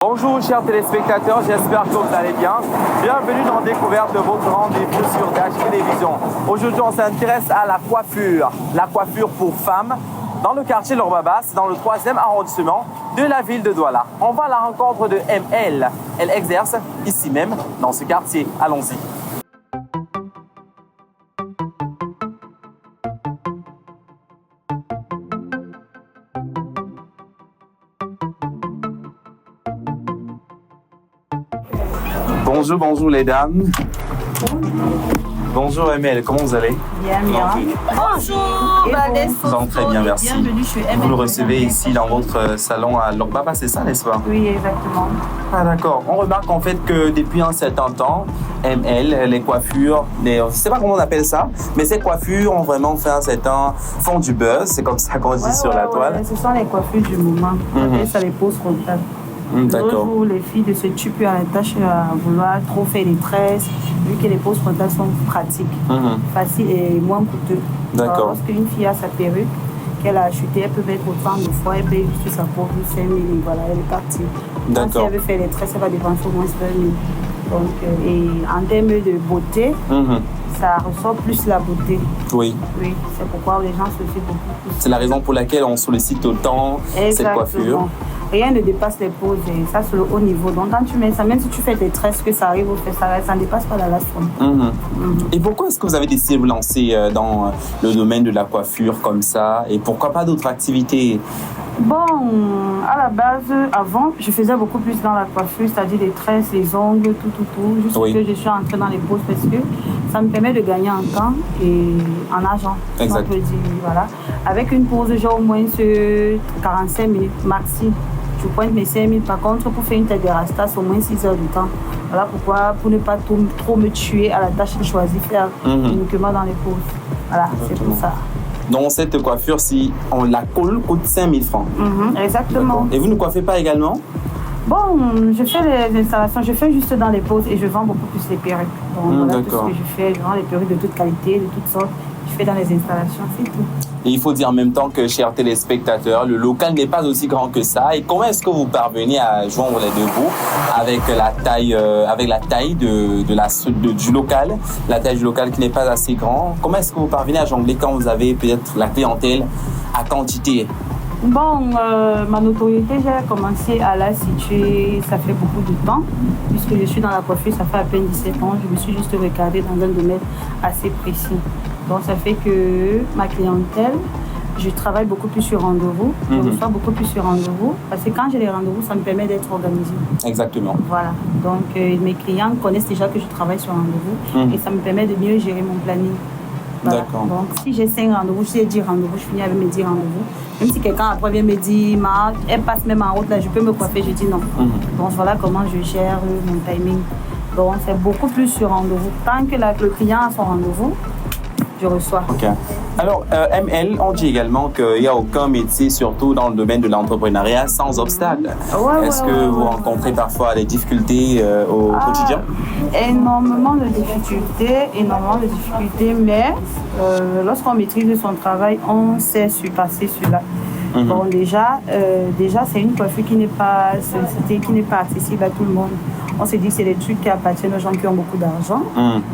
Bonjour chers téléspectateurs, j'espère que vous allez bien. Bienvenue dans Découverte de votre rendez-vous sur Dash Télévision. Aujourd'hui, on s'intéresse à la coiffure pour femmes dans le quartier Lorbabas, dans le 3e arrondissement de la ville de Douala. On va à la rencontre de ML. Elle exerce ici même, dans ce quartier. Allons-y. Bonjour les dames. Bonjour ML, comment vous allez? Bien. Bonjour Vanessa. Nous allons très bien, merci. Bienvenue chez ML. Vous le recevez ici dans votre salon à Lorbabas, c'est ça, n'est-ce pas? Oui, exactement. Ah d'accord. On remarque en fait que depuis un certain temps, ML, les coiffures, je ne sais pas comment on appelle ça, mais ces coiffures ont vraiment fait font du buzz, c'est comme ça qu'on dit sur la toile. Ce sont les coiffures du moment. On appelle ça les poses frontales. D'accord. Toujours les filles de se tuer plus à la tâche à vouloir trop faire les tresses, vu que les poses frontales sont pratiques, faciles et moins coûteux. D'accord. Lorsqu'une fille a sa perruque, qu'elle a achetée, elle peut mettre autant de fois, elle paye juste sa pauvre 5 000 et voilà, elle est partie. Donc, si elle veut faire les tresses, elle va dépenser au moins 20 000. Donc, et en termes de beauté, ça ressort plus la beauté. Oui. Oui, c'est pourquoi les gens se fient beaucoup plus. C'est la raison pour laquelle on sollicite autant cette coiffure. Rien ne dépasse les poses et ça c'est le haut niveau. Donc quand tu mets ça, même si tu fais tes tresses, que ça arrive au fait, ça ne dépasse pas la lastron. Et pourquoi est-ce que vous avez décidé de vous lancer dans le domaine de la coiffure comme ça? Et pourquoi pas d'autres activités? Bon, à la base, avant, je faisais beaucoup plus dans la coiffure, c'est-à-dire les tresses, les ongles, tout, jusqu'à ce que je suis entrée dans les poses parce que ça me permet de gagner en temps et en argent. Exact. On peut dire, voilà. Avec une pause, j'ai au moins 45 minutes maxi. Je pointe mes 5 000. Par contre, pour faire une tête de rasta, c'est au moins 6 heures de temps. Voilà pourquoi, pour ne pas trop me tuer à la tâche, j'ai choisi de faire uniquement dans les pauses. Voilà, c'est pour ça. Donc cette coiffure, si on la colle, coûte 5 000 francs. Exactement. Et vous ne coiffez pas également? Bon, je fais les installations, je fais juste dans les pauses et je vends beaucoup plus les perruques. Donc voilà tout ce que je fais. Je vends les perruques de toute qualité, de toutes sortes. Je fais dans les installations, c'est tout. Et il faut dire en même temps que, chers téléspectateurs, le local n'est pas aussi grand que ça. Et comment est-ce que vous parvenez à joindre les deux bouts avec la taille du local, la taille du local qui n'est pas assez grand? Comment est-ce que vous parvenez à jongler quand vous avez peut-être la clientèle à quantité? Bon, ma notoriété, j'ai commencé à la situer, ça fait beaucoup de temps, puisque je suis dans la coiffure, ça fait à peine 17 ans. Je me suis juste recadrée dans un domaine assez précis. Donc ça fait que ma clientèle, je travaille beaucoup plus sur rendez-vous, je reçois beaucoup plus sur rendez-vous, parce que quand j'ai les rendez-vous, ça me permet d'être organisée. Exactement. Voilà, donc mes clients connaissent déjà que je travaille sur rendez-vous et ça me permet de mieux gérer mon planning. Voilà. D'accord. Donc si j'ai 5 rendez-vous, si j'ai 10 rendez-vous, je finis avec mes 10 rendez-vous. Même si quelqu'un après vient me dire, elle passe même en route, là, je peux me coiffer, je dis non. Donc voilà comment je gère mon timing. Donc c'est beaucoup plus sur rendez-vous. Tant que le client a son rendez-vous, je reçois. Ok. Alors, ML, on dit également qu'il n'y a aucun métier, surtout dans le domaine de l'entrepreneuriat, sans obstacle. Est-ce que vous rencontrez parfois des difficultés au quotidien? Énormément de difficultés, mais lorsqu'on maîtrise son travail, on sait surpasser cela. Bon, déjà c'est une coiffure qui n'est pas accessible à tout le monde. On se dit que c'est des trucs qui appartiennent aux gens qui ont beaucoup d'argent.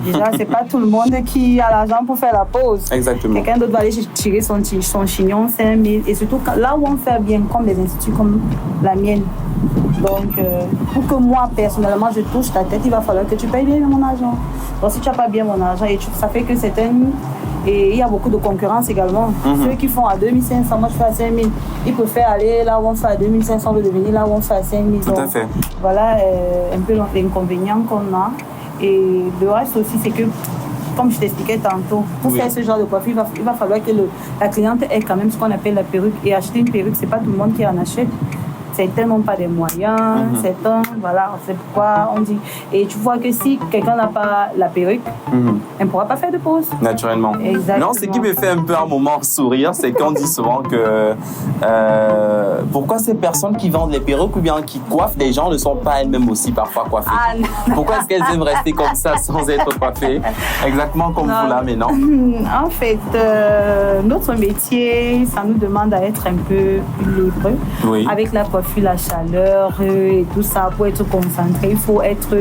Déjà, c'est pas tout le monde qui a l'argent pour faire la pause. Exactement. Quelqu'un d'autre va aller tirer son chignon, 5 000. Et surtout, là où on fait bien, comme les instituts comme la mienne. Donc, pour que moi, personnellement, je touche ta tête, il va falloir que tu payes bien mon argent. Donc, si tu n'as pas bien mon argent, ça fait que c'est un... Et il y a beaucoup de concurrence également. Ceux qui font à 2500, moi je fais à 5000. Ils préfèrent aller là où on fait à 2500 de devenir là où on fait à 5000. Tout à fait. Voilà un peu l'inconvénient qu'on a. Et le reste aussi, c'est que, comme je t'expliquais tantôt, pour faire ce genre de coiffure, il va falloir que la cliente ait quand même ce qu'on appelle la perruque. Et acheter une perruque, c'est pas tout le monde qui en achète. C'est tellement pas des moyens, voilà, c'est pourquoi on dit. Et tu vois que si quelqu'un n'a pas la perruque, elle ne pourra pas faire de pause. Naturellement. Exactement. Non, ce qui me fait un peu un moment sourire, c'est qu'on dit souvent que pourquoi ces personnes qui vendent les perruques ou bien qui coiffent des gens ne sont pas elles-mêmes aussi parfois coiffées. Pourquoi est-ce qu'elles aiment rester comme ça sans être coiffées? Exactement comme vous là, mais non. En fait, notre métier, ça nous demande à être un peu libre avec la coiffure. fuir la chaleur et tout ça, pour être concentré, il faut être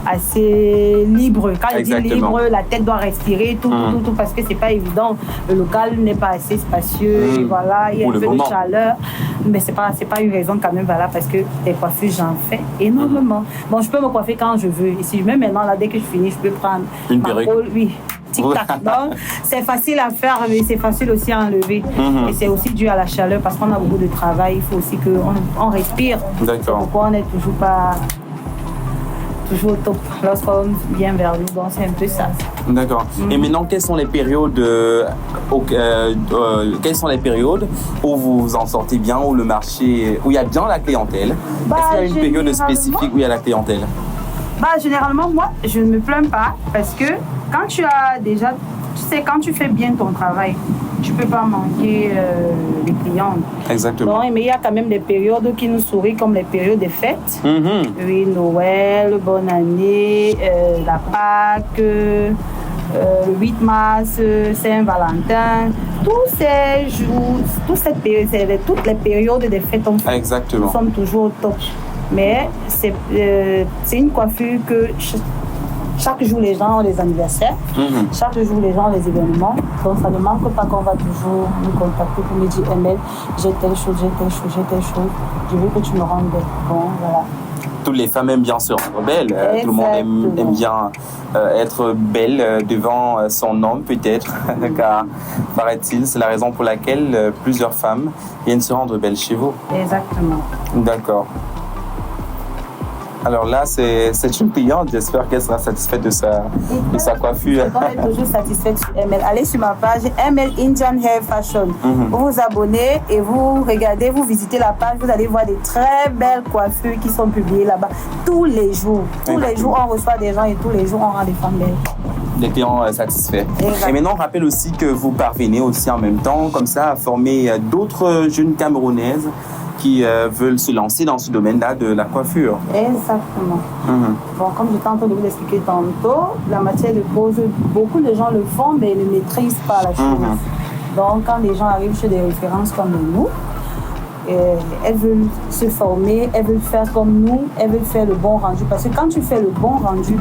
assez libre. Quand je dis libre, la tête doit respirer, tout, parce que c'est pas évident. Le local n'est pas assez spacieux, et voilà, il y a un peu de chaleur, mais c'est pas une raison quand même, voilà, parce que les coiffures, j'en fais énormément. Bon, je peux me coiffer quand je veux. Et si je mets maintenant, là, dès que je finis, je peux prendre une perruque. Oui. Tic-tac. Donc, c'est facile à faire, mais c'est facile aussi à enlever. Et c'est aussi dû à la chaleur parce qu'on a beaucoup de travail. Il faut aussi qu'on respire. D'accord. Pourquoi on n'est toujours pas au top lorsqu'on vient vers nous. Donc, c'est un peu ça. D'accord. Et maintenant, quelles sont les périodes où vous vous en sortez bien, où le marché, où il y a bien la clientèle? Est-ce qu'il y a une période spécifique où il y a la clientèle? Généralement, moi, je ne me plains pas parce que quand tu as déjà, tu sais, quand tu fais bien ton travail, tu ne peux pas manquer les clients. Exactement. Donc, mais il y a quand même des périodes qui nous sourient, comme les périodes des fêtes. Oui, Noël, bonne année, la Pâques, le 8 mars, Saint-Valentin. Tous ces jours, toutes les périodes des fêtes, exactement. Nous sommes toujours au top. Mais c'est une coiffure que chaque jour les gens ont des anniversaires, chaque jour les gens ont les événements. Donc ça ne manque pas qu'on va toujours nous contacter pour me dire Emel, j'ai telle chose, je veux que tu me rendes belle. Bon, voilà. Toutes les femmes aiment bien se rendre belle. Tout le monde aime bien être belle devant son homme, peut-être. Car, paraît-il, c'est la raison pour laquelle plusieurs femmes viennent se rendre belles chez vous. Exactement. D'accord. Alors là, c'est une cliente. J'espère qu'elle sera satisfaite de sa coiffure. On est toujours satisfaite sur ML. Allez sur ma page ML Indian Hair Fashion. Vous vous abonnez et vous regardez, vous visitez la page. Vous allez voir des très belles coiffures qui sont publiées là-bas tous les jours. Tous les jours, on reçoit des gens et tous les jours, on rend des femmes belles. Des clients satisfaits. Exactement. Et maintenant, on rappelle aussi que vous parvenez aussi en même temps, comme ça, à former d'autres jeunes Camerounaises qui veulent se lancer dans ce domaine-là de la coiffure. Exactement. Bon, comme j'étais en train de vous l'expliquer tantôt, la matière de pose, beaucoup de gens le font, mais ne maîtrisent pas la chose. Donc, quand les gens arrivent chez des références comme nous, elles veulent se former, elles veulent faire comme nous, elles veulent faire le bon rendu. Parce que quand tu fais le bon rendu,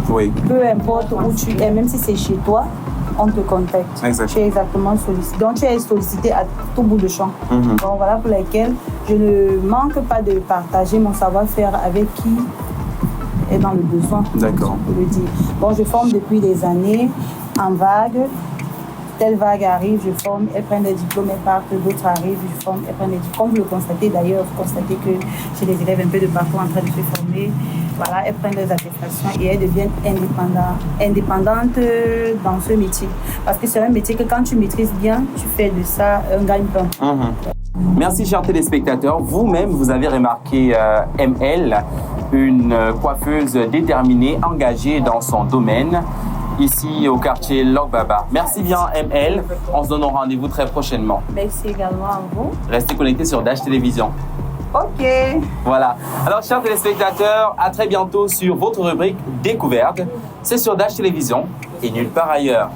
peu importe où tu es, même si c'est chez toi, on te contacte. Tu es exactement sollicité. Donc, tu es sollicité à tout bout de champ. Donc, voilà pour laquelle je ne manque pas de partager mon savoir-faire avec qui est dans le besoin. D'accord. Je peux le dire. Bon, je forme depuis des années en vague. Telle vague arrive, je forme, elles prennent des diplômes, elles partent, d'autres arrivent, je forme, elles prennent des diplômes. Comme vous le constatez d'ailleurs, vous constatez que j'ai des élèves un peu de partout en train de se former. Voilà, elles prennent des attestations et elles deviennent indépendantes dans ce métier. Parce que c'est un métier que quand tu maîtrises bien, tu fais de ça un gagne-pain. Merci, chers téléspectateurs. Vous-même, vous avez remarqué ML, une coiffeuse déterminée, engagée dans son domaine, ici au quartier Logbaba. Merci bien, ML. On se donne rendez-vous très prochainement. Merci également à vous. Restez connectés sur Dash Télévision. OK. Voilà. Alors, chers téléspectateurs, à très bientôt sur votre rubrique Découverte. C'est sur Dash Télévision et nulle part ailleurs.